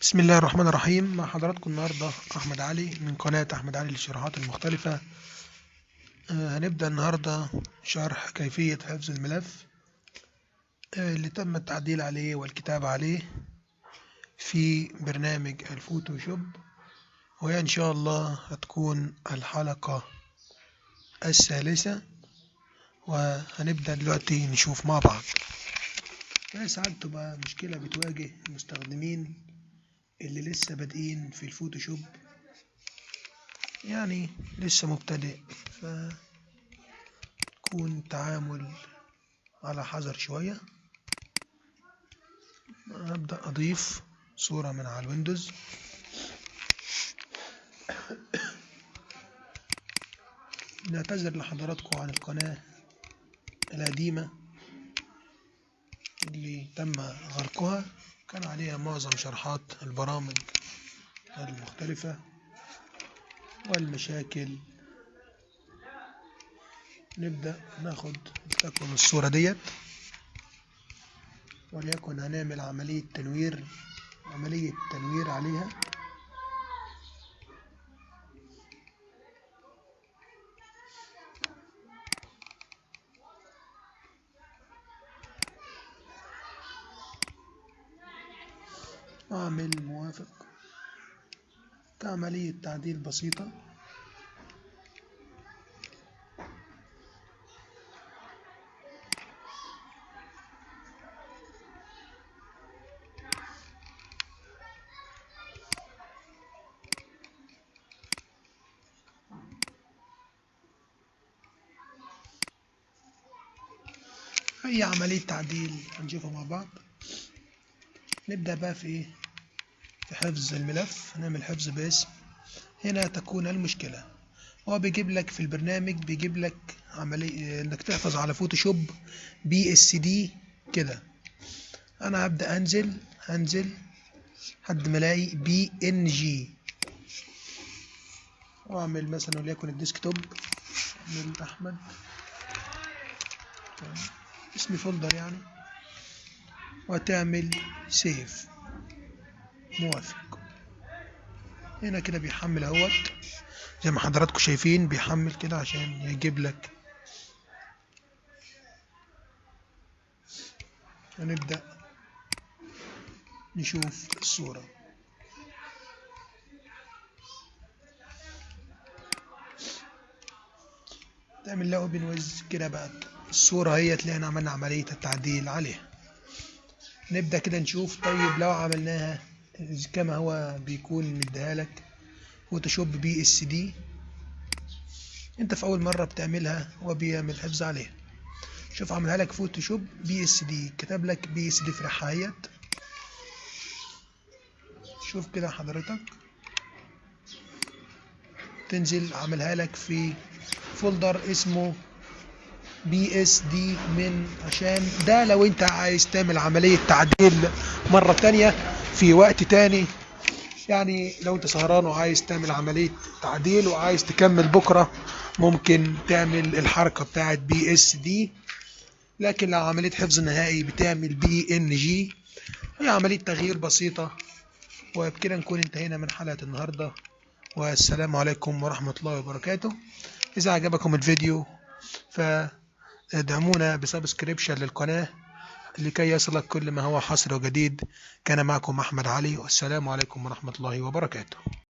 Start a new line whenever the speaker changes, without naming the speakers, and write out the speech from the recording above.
بسم الله الرحمن الرحيم. مع حضراتكم النهاردة أحمد علي من قناة أحمد علي للشروحات المختلفة. هنبدأ النهاردة شرح كيفية حفظ الملف اللي تم التعديل عليه والكتابة عليه في برنامج الفوتوشوب، وهي إن شاء الله هتكون الحلقة الثالثة، وهنبدأ دلوقتي نشوف مع بعض. ساعات تبقى مشكلة بتواجه المستخدمين اللي لسه بادئين في الفوتوشوب، يعني لسه مبتدئ، فكون التعامل على حذر شوية. هبدأ أضيف صورة من على الويندوز. نعتذر لحضراتكم عن القناة القديمة اللي تم غرقها، كان عليها معظم شرحات البرامج المختلفة والمشاكل. نبدأ ناخد تكون الصورة ديت، وليكن هنعمل عملية تنوير عليها. أعمل موافق كعملية تعديل بسيطة. أي عملية تعديل هنشوفها مع بعض. نبدأ بقى في حفظ الملف. هنعمل حفظ باسم. هنا تكون المشكلة، هو بيجيب لك في البرنامج، بيجيب لك عملية انك تحفظ على فوتوشوب PSD كده. انا هبدأ هنزل لحد ما الاقي BNG، واعمل مثلا وليكن الديسكتوب، اعمل احمد اسم فولدر يعني، وتعمل سيف موافق. هنا كده بيحمل اهوت زي ما حضراتكم شايفين، بيحمل كده عشان يجيب لك. هنبدأ نشوف الصورة. تعمل له اوبن ويز كده بقى الصورة هي تلاقينا عملنا عملية التعديل عليها. نبدأ كده نشوف. طيب لو عملناها كما هو بيكون مديها لك فوتوشوب PSD، انت في اول مرة بتعملها وبيعمل حفظ عليها. شوف عملها لك فوتوشوب PSD، كتب لك PSD في رحاية. شوف كده حضرتك، تنزل عملها لك في فولدر اسمه PSD من، عشان ده لو انت عايز تعمل عملية تعديل مرة تانية في وقت تاني. يعني لو انت سهران وعايز تعمل عملية تعديل وعايز تكمل بكرة، ممكن تعمل الحركة بتاعت PSD. لكن لو عملية حفظ نهائي بتعمل BNG. هي عملية تغيير بسيطة. وبكده نكون انتهينا من حلقة النهاردة، والسلام عليكم ورحمة الله وبركاته. إذا عجبكم الفيديو فادعمونا بسبسكريبشن للقناة لكي يصلك كل ما هو حصري وجديد. كان معكم أحمد علي، والسلام عليكم ورحمة الله وبركاته.